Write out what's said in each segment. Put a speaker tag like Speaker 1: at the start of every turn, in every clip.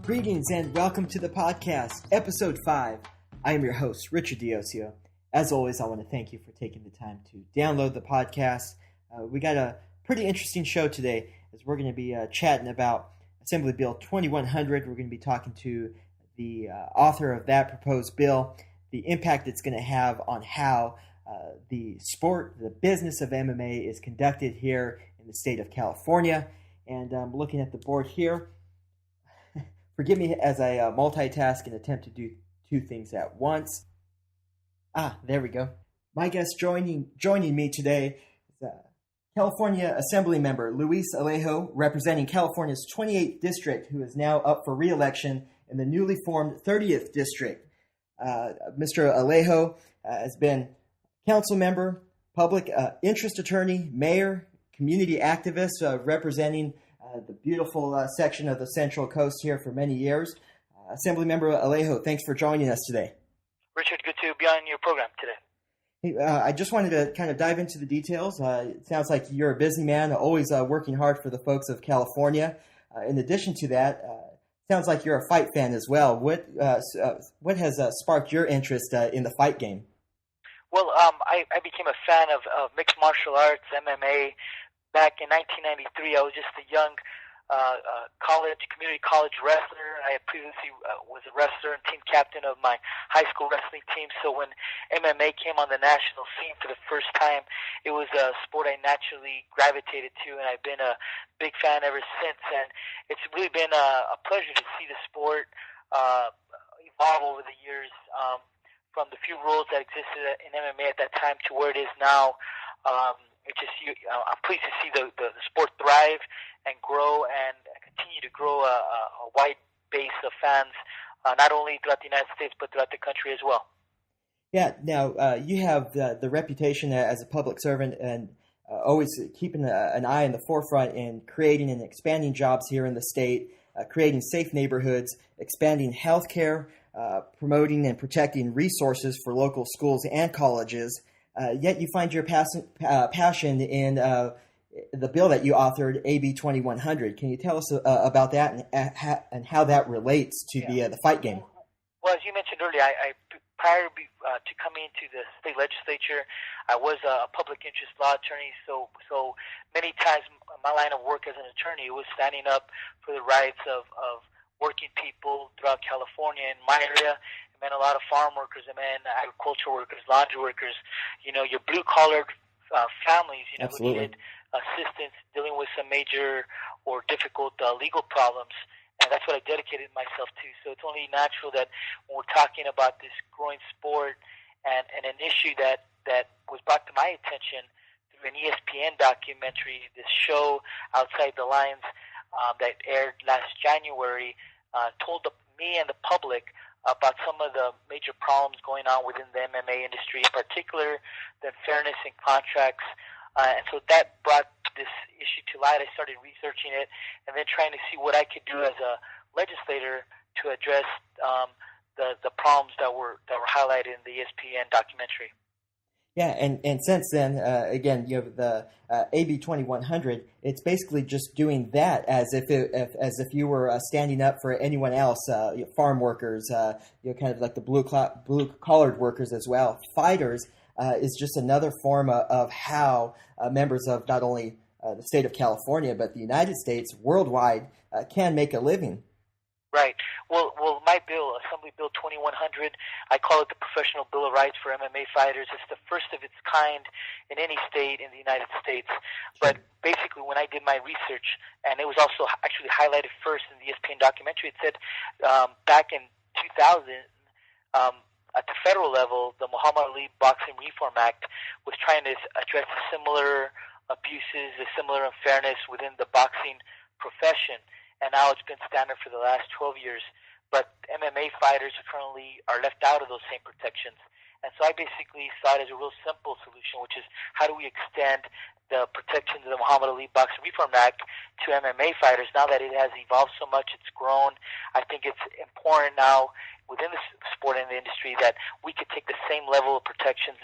Speaker 1: Greetings and welcome to the podcast, Episode 5. I am your host, Richard Ocio. As always, I want to thank you for taking the time to download the podcast. We got a pretty interesting show today as we're going to be chatting about Assembly Bill 2100. We're going to be talking to the author of that proposed bill, the impact it's going to have on how the sport, the business of MMA is conducted here in the state of California. And I'm looking at the board here. Forgive me as I multitask and attempt to do two things at once. There we go. My guest joining me today is California Assemblymember Luis Alejo, representing California's 28th district, who is now up for re-election in the newly formed 30th district. Mr. Alejo has been council member, public interest attorney, mayor, community activist, representing the beautiful section of the Central Coast here for many years. Assemblymember Alejo, thanks for joining us today.
Speaker 2: Richard, good to be on your program today.
Speaker 1: Hey, I just wanted to kind of dive into the details. It sounds like you're a busy man, always working hard for the folks of California. In addition to that, sounds like you're a fight fan as well. What has sparked your interest in the fight game?
Speaker 2: Well, I became a fan of mixed martial arts, MMA. Back in 1993, I was just a young community college wrestler. I had previously was a wrestler and team captain of my high school wrestling team. So when MMA came on the national scene for the first time, it was a sport I naturally gravitated to, and I've been a big fan ever since. And it's really been a pleasure to see the sport evolve over the years, from the few rules that existed in MMA at that time to where it is now. I'm pleased to see the sport thrive and grow and continue to grow a wide base of fans, not only throughout the United States, but throughout the country as well.
Speaker 1: Yeah, now you have the reputation as a public servant and always keeping an eye on the forefront in creating and expanding jobs here in the state, creating safe neighborhoods, expanding healthcare, promoting and protecting resources for local schools and colleges. Yet you find your passion in the bill that you authored, AB 2100. Can you tell us about that and how that relates to the fight game?
Speaker 2: Well, as you mentioned earlier, I prior to coming into the state legislature, I was a public interest law attorney. So many times my line of work as an attorney was standing up for the rights of working people throughout California. In my area, it meant a lot of farm workers, it meant agricultural workers, laundry workers, your blue-collar families, who needed assistance dealing with some major or difficult legal problems. And that's what I dedicated myself to. So it's only natural that when we're talking about this growing sport and an issue that was brought to my attention through an ESPN documentary, this show, Outside the Lines, that aired last January, told me and the public about some of the major problems going on within the MMA industry, in particular the fairness in contracts. And so that brought this issue to light. I started researching it and then trying to see what I could do as a legislator to address the problems that were highlighted in the ESPN documentary.
Speaker 1: Yeah, and since then, again, you have the AB 2100. It's basically just doing that as if you were standing up for anyone else, farm workers, kind of like the blue-collared workers as well. Fighters is just another form of how members of not only the state of California but the United States, worldwide, can make a living.
Speaker 2: Right. Well, my bill, Assembly Bill 2100, I call it the Professional Bill of Rights for MMA Fighters. It's the first of its kind in any state in the United States. But basically, when I did my research, and it was also actually highlighted first in the ESPN documentary, it said back in 2000, at the federal level, the Muhammad Ali Boxing Reform Act was trying to address similar abuses, the similar unfairness within the boxing profession. And now it's been standard for the last 12 years. But MMA fighters currently are left out of those same protections. And so I basically saw it as a real simple solution, which is how do we extend the protections of the Muhammad Ali Boxing Reform Act to MMA fighters. Now that it has evolved so much, it's grown, I think it's important now within the sport and the industry that we could take the same level of protections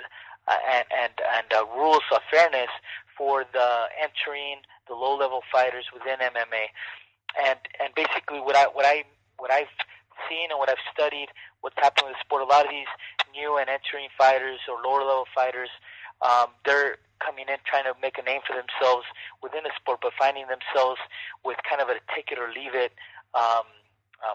Speaker 2: and rules of fairness for the entering the low-level fighters within MMA. And basically what I I've seen and what I've studied, what's happening with the sport, a lot of these new and entering fighters or lower level fighters, they're coming in trying to make a name for themselves within the sport, but finding themselves with kind of a take it or leave it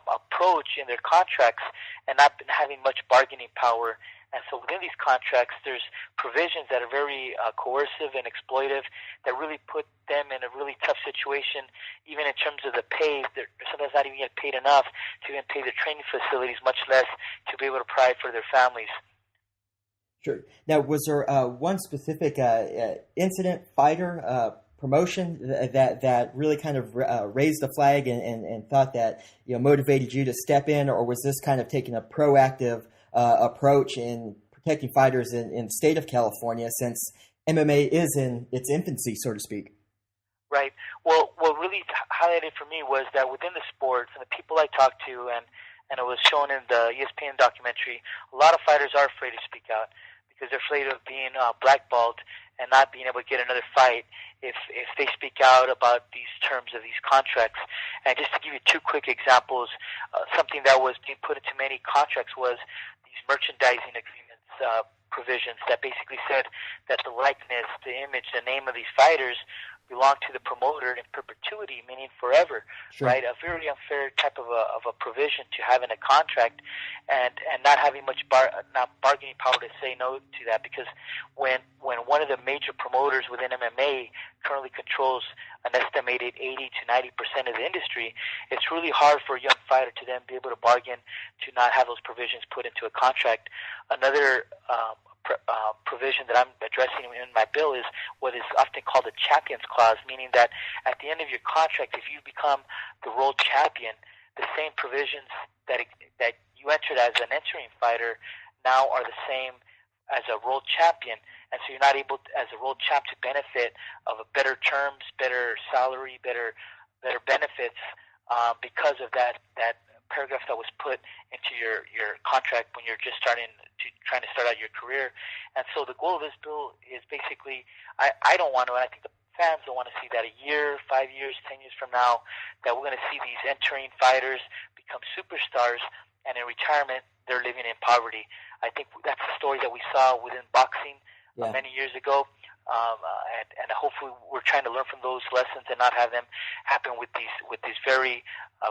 Speaker 2: approach in their contracts and not having much bargaining power. And so within these contracts, there's provisions that are very coercive and exploitive that really put them in a really tough situation, even in terms of the pay. They're sometimes not even get paid enough to even pay their training facilities, much less to be able to provide for their families.
Speaker 1: Sure. Now, was there one specific incident, fighter, promotion that really kind of raised the flag and thought that, you know, motivated you to step in, or was this kind of taking a proactive approach in protecting fighters in the state of California, since MMA is in its infancy, so to speak?
Speaker 2: Right. Well, what really highlighted for me was that within the sport, and the people I talked to, and it was shown in the ESPN documentary, a lot of fighters are afraid to speak out because they're afraid of being blackballed and not being able to get another fight if they speak out about these terms of these contracts. And just to give you two quick examples, something that was being put into many contracts was these merchandising agreements provisions that basically said that the likeness, the image, the name of these fighters belong to the promoter in perpetuity, meaning forever. Sure. Right? A very unfair type of a provision to have in a contract, and not having much not bargaining power to say no to that, because when one of the major promoters within MMA currently controls an estimated 80 to 90% of the industry, it's really hard for a young fighter to then be able to bargain to not have those provisions put into a contract. Another provision that I'm addressing in my bill is what is often called a champions clause, meaning that at the end of your contract, if you become the world champion, the same provisions that you entered as an entering fighter now are the same as a world champion, and so you're not able to, as a world champ, to benefit of better terms, better salary, better benefits because of that paragraph that was put into your contract when you're just trying to start out your career. And so the goal of this bill is basically, I don't want to, and I think the fans don't want to see that a year, 5 years, 10 years from now, that we're going to see these entering fighters become superstars, and in retirement they're living in poverty. I think that's the story that we saw within boxing many years ago. And hopefully we're trying to learn from those lessons and not have them happen with these very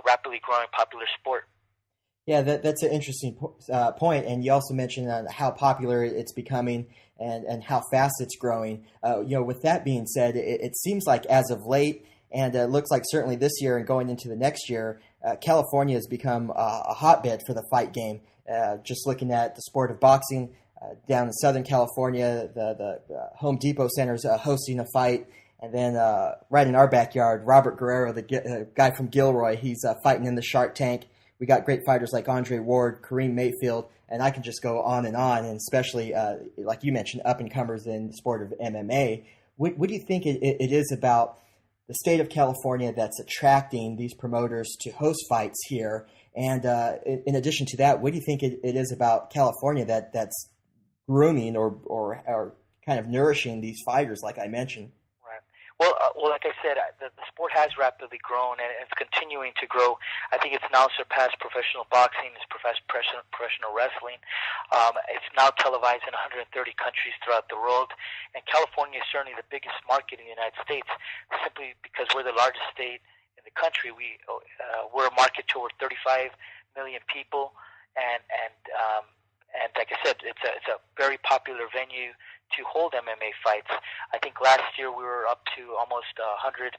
Speaker 2: rapidly growing popular sport.
Speaker 1: Yeah, that's an interesting point. And you also mentioned how popular it's becoming and how fast it's growing. With that being said, it seems like as of late, and it looks like certainly this year and going into the next year, California has become a hotbed for the fight game. Just looking at the sport of boxing, down in Southern California, the Home Depot Center's hosting a fight. And then right in our backyard, Robert Guerrero, the guy from Gilroy, he's fighting in the Shark Tank. We got great fighters like Andre Ward, Kareem Mayfield, and I can just go on, and especially, like you mentioned, up-and-comers in the sport of MMA. What do you think it is about the state of California that's attracting these promoters to host fights here? And in addition to that, what do you think it is about California that's grooming or kind of nourishing these fighters, like I mentioned?
Speaker 2: Right. Well, like I said, the sport has rapidly grown, and it's continuing to grow. I think it's now surpassed professional boxing, it's professional wrestling. It's now televised in 130 countries throughout the world, and California is certainly the biggest market in the United States, simply because we're the largest state in the country. We're a market to over 35 million people, and like I said, it's a very popular venue to hold MMA fights. I think last year we were up to almost 100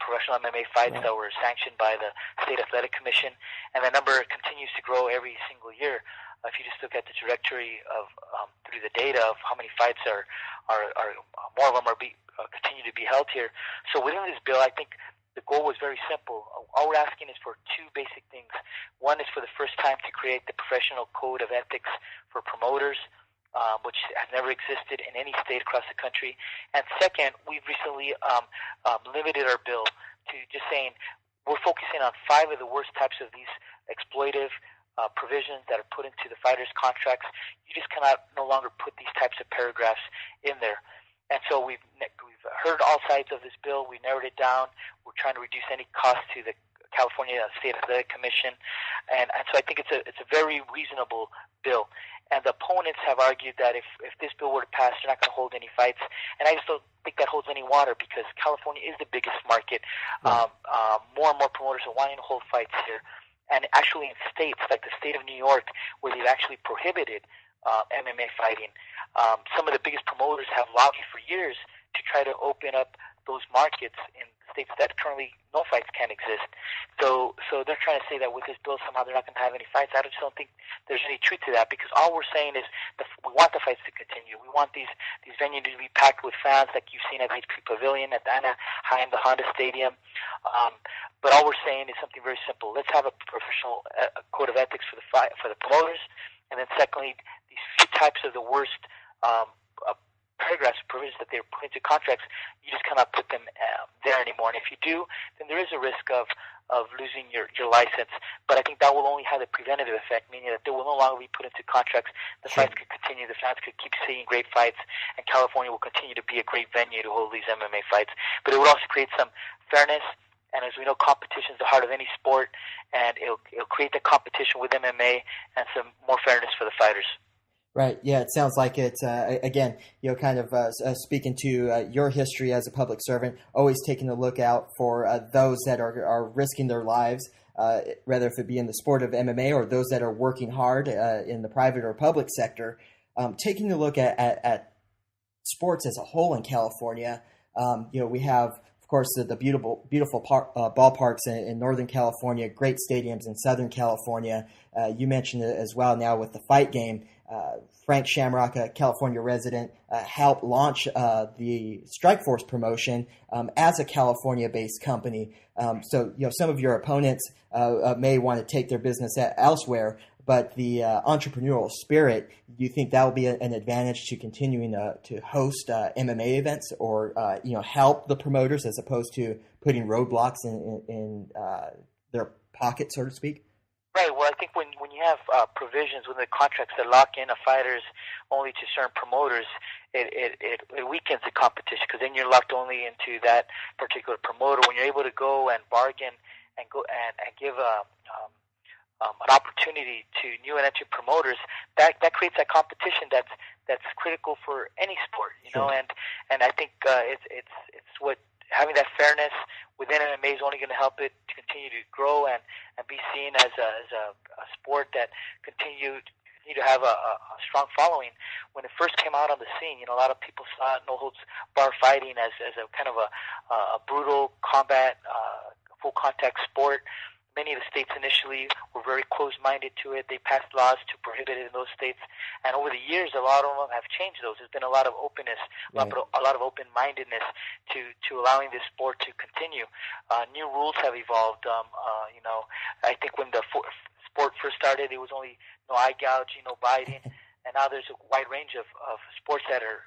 Speaker 2: professional MMA fights that were sanctioned by the State Athletic Commission, and the number continues to grow every single year. If you just look at the trajectory of through the data of how many fights are more of them are continue to be held here. So within this bill, I think the goal was very simple. All we're asking is for two basic things. One is for the first time to create the professional code of ethics for promoters, which has never existed in any state across the country. And second, we've recently limited our bill to just saying we're focusing on 5 of the worst types of these exploitive provisions that are put into the fighters' contracts. You just cannot no longer put these types of paragraphs in there. And so we've heard all sides of this bill. We narrowed it down. We're trying to reduce any cost to the California State Athletic Commission, and so I think it's a very reasonable bill. And the opponents have argued that if this bill were to pass, they're not going to hold any fights. And I just don't think that holds any water because California is the biggest market.
Speaker 1: Right.
Speaker 2: More and more promoters are wanting to hold fights here. And actually in states like the state of New York, where they've actually prohibited MMA fighting, some of the biggest promoters have lobbied for years to try to open up those markets in states that currently no fights can exist. So they're trying to say that with this bill somehow they're not going to have any fights. I just don't think there's any truth to that because all we're saying is we want the fights to continue. We want these venues to be packed with fans like you've seen at HP Pavilion, at the Anaheim, the Honda Stadium. But all we're saying is something very simple. Let's have a professional code of ethics for the promoters, and then secondly, these few types of the worst paragraphs, provisions that they're put into contracts, you just cannot put them there anymore. And if you do, then there is a risk of losing your license. But I think that will only have a preventative effect, meaning that they will no longer be put into contracts. The fights could continue, the fans could keep seeing great fights, and California will continue to be a great venue to hold these MMA fights. But it would also create some fairness. And as we know, competition is the heart of any sport, and it'll create the competition with MMA and some more fairness for the fighters.
Speaker 1: Right. Yeah, it sounds like it's, again, kind of speaking to your history as a public servant, always taking a look out for those that are risking their lives, whether if it be in the sport of MMA or those that are working hard in the private or public sector. Taking a look at sports as a whole in California, we have, of course, the beautiful ballparks in Northern California, great stadiums in Southern California. You mentioned it as well now with the fight game. Frank Shamrock, a California resident, helped launch the Strikeforce promotion as a California-based company. So, some of your opponents may want to take their business elsewhere, but the entrepreneurial spirit, do you think that will be an advantage to continuing to host MMA events or, help the promoters as opposed to putting roadblocks in their pocket, so to speak?
Speaker 2: Right. Well, I think when you have provisions within the contracts that lock in a fighters only to certain promoters, it weakens the competition because then you're locked only into that particular promoter. When you're able to go and bargain and give an opportunity to new and entry promoters, that creates that competition that's critical for any sport, know. And I think it's what having that fairness within MMA is only going to help it to continue to grow and be seen as a sport that continue to have a strong following. When it first came out on the scene, a lot of people saw no holds bar fighting as a kind of a brutal combat, full contact sport. Many of the states initially were very closed-minded to it. They passed laws to prohibit it in those states. And over the years, a lot of them have changed those. There's been a lot of openness, right. a lot of open-mindedness to allowing this sport to continue. New rules have evolved. I think when the sport first started, it was only no eye gouging, no biting. And now there's a wide range of sports that are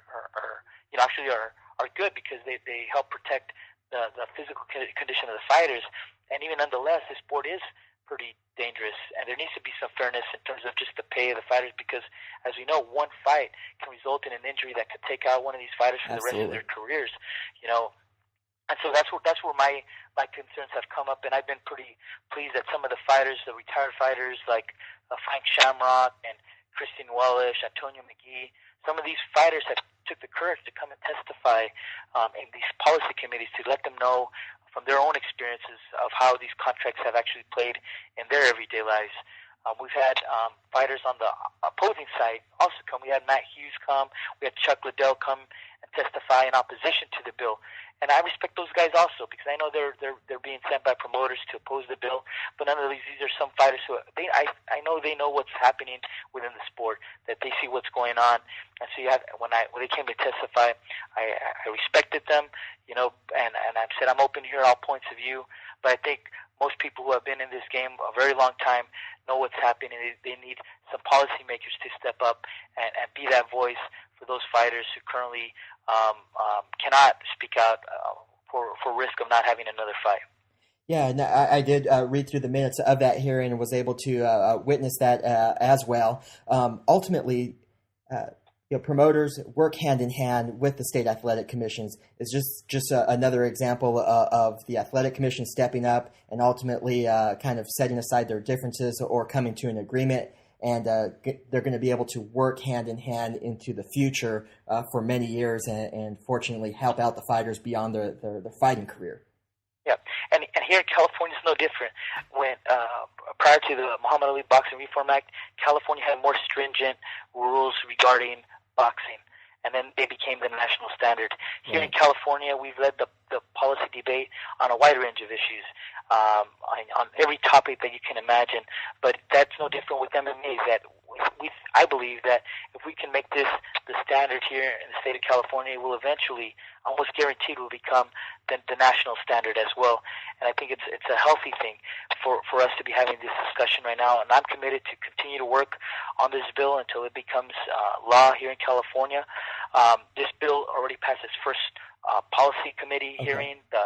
Speaker 2: good because they help protect the physical condition of the fighters. And even nonetheless, this sport is pretty dangerous, and there needs to be some fairness in terms of just the pay of the fighters because, as we know, one fight can result in an injury that could take out one of these fighters for the rest of their careers, And so that's where my concerns have come up, and I've been pretty pleased that some of the fighters, the retired fighters like Frank Shamrock and Christian Wellish, Antonio McGee, some of these fighters have took the courage to come and testify in these policy committees to let them know from their own experiences of how these contracts have actually played in their everyday lives. We've had fighters on the opposing side also come. We had Matt Hughes come. We had Chuck Liddell come and testify in opposition to the bill. And I respect those guys also because I know they're being sent by promoters to oppose the bill. But nonetheless, these are some fighters who I know they know what's happening within the sport, that they see what's going on. And so when they came to testify, I respected them, and I said I'm open to hear all points of view. But I think most people who have been in this game a very long time know what's happening. They need some policymakers to step up and be that voice for those fighters who currently cannot speak out for risk of not having another fight.
Speaker 1: Yeah, and I did read through the minutes of that hearing and was able to witness that as well. Ultimately, promoters work hand in hand with the state athletic commissions is just another example of the athletic commission stepping up and ultimately kind of setting aside their differences or coming to an agreement. And they're going to be able to work hand in hand into the future for many years and fortunately help out the fighters beyond their fighting career.
Speaker 2: Yeah, and here in California it's no different. When prior to the Muhammad Ali Boxing Reform Act, California had more stringent rules regarding boxing, and then they became the national standard. Here in California, we've led the policy debate on a wide range of issues, on every topic that you can imagine. But that's no different with MMA. I believe that if we can make this the standard here in the state of California, it will eventually, almost guaranteed, will become the national standard as well. And I think it's a healthy thing for us to be having this discussion right now. And I'm committed to continue to work on this bill until it becomes law here in California. This bill already passed its first policy committee hearing, the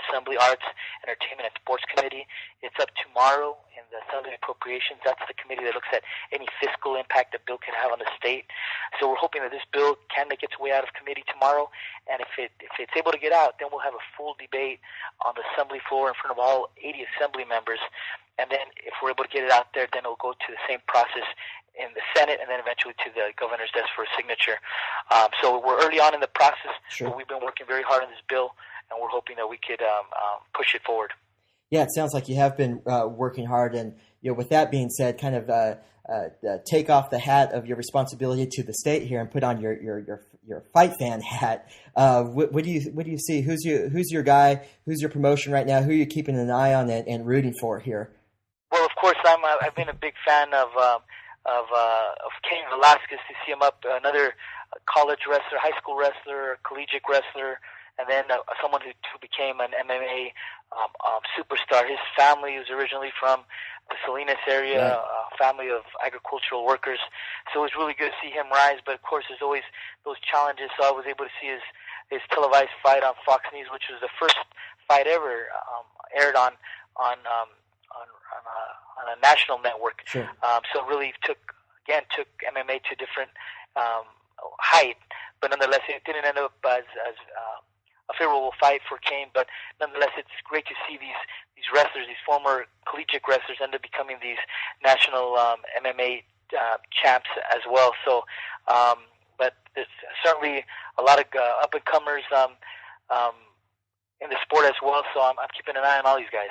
Speaker 2: Assembly Arts, Entertainment, and Sports Committee. It's up tomorrow in the Assembly Appropriations. That's the committee that looks at any fiscal impact the bill could have on the state. So we're hoping that this bill can make its way out of committee tomorrow, and if it's able to get out, then we'll have a full debate on the Assembly floor in front of all 80 Assembly members. And then if we're able to get it out there, then it'll go to the same process in the Senate and then eventually to the governor's desk for a signature. So we're early on in the process, but we've been working very hard on this bill, and we're hoping that we could push it forward.
Speaker 1: Yeah, it sounds like you have been working hard, and with that being said, kind of take off the hat of your responsibility to the state here and put on your fight fan hat. What do you see? Who's your guy? Who's your promotion right now? Who are you keeping an eye on and rooting for here?
Speaker 2: Well, of course, I've been a big fan of Cain Velasquez, to see him up, another college wrestler, high school wrestler, collegiate wrestler, and then someone who became an MMA superstar. His family was originally from the Salinas area, a family of agricultural workers. So it was really good to see him rise. But of course, there's always those challenges. So I was able to see his televised fight on Fox News, which was the first fight ever aired on a national network. So it really took MMA to a different height, but nonetheless it didn't end up as a favorable fight for Cain. But nonetheless, it's great to see these wrestlers, these former collegiate wrestlers, end up becoming these national MMA champs as well. So but there's certainly a lot of up and comers in the sport as well, so I'm keeping an eye on all these guys.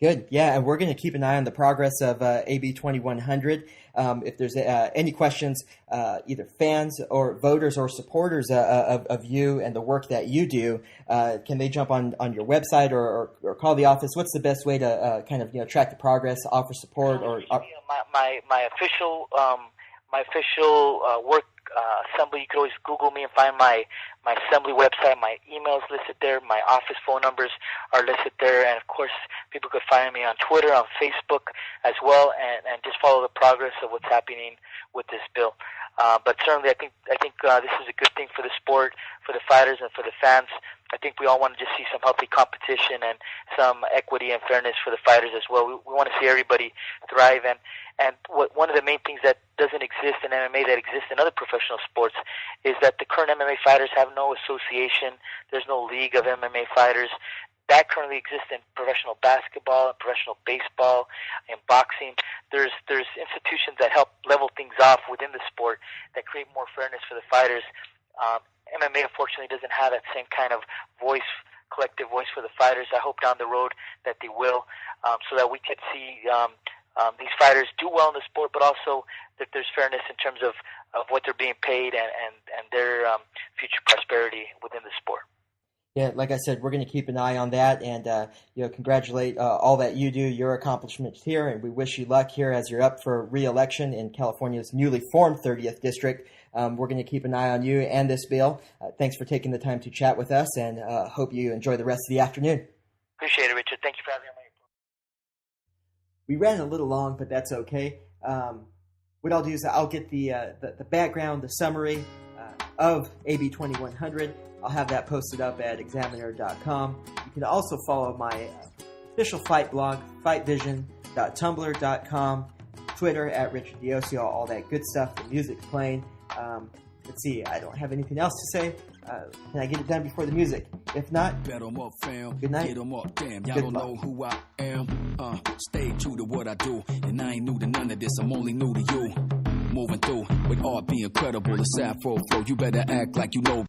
Speaker 1: Good. Yeah, and we're going to keep an eye on the progress of AB 2100. If there's any questions, either fans or voters or supporters of you and the work that you do, can they jump on your website or call the office? What's the best way to kind of track the progress, offer support? Or
Speaker 2: my official work assembly. You could always Google me and find my assembly website. My email is listed there. My office phone numbers are listed there. And, of course, people could find me on Twitter, on Facebook as well, and just follow the progress of what's happening with this bill. But certainly I think this is a good thing for the sport, for the fighters, and for the fans. I think we all want to just see some healthy competition and some equity and fairness for the fighters as well. We want to see everybody thrive. And one of the main things that doesn't exist in MMA that exists in other professional sports is that the current MMA fighters have no association. There's no league of MMA fighters. That currently exists in professional basketball, and professional baseball, and boxing. There's institutions that help level things off within the sport that create more fairness for the fighters. MMA, unfortunately, doesn't have that same kind of voice, collective voice for the fighters. I hope down the road that they will, so that we could see these fighters do well in the sport, but also that there's fairness in terms of what they're being paid and their future prosperity within the sport.
Speaker 1: Yeah, like I said, we're going to keep an eye on that and congratulate all that you do, your accomplishments here, and we wish you luck here as you're up for re-election in California's newly formed 30th District. We're going to keep an eye on you and this bill. Thanks for taking the time to chat with us, and hope you enjoy the rest of the afternoon.
Speaker 2: Appreciate it, Richard. Thank you for having me.
Speaker 1: We ran a little long, but that's okay. What I'll do is I'll get the background, the summary of AB 2100. I'll have that posted up at examiner.com. You can also follow my official fight blog, fightvision.tumblr.com, Twitter at Richard Ocio, all that good stuff. The music's playing. let's see, I don't have anything else to say. Can I get it done before the music? If not,
Speaker 3: Bet 'em up, fam.
Speaker 1: Good night.
Speaker 3: Get 'em up, damn. Y'all
Speaker 1: Good
Speaker 3: don't
Speaker 1: luck.
Speaker 3: know who I am. Stay true to what I do. And I ain't new to none of this. I'm only new to you. Moving through with art, be incredible. The Sappho flow. You better act like you know.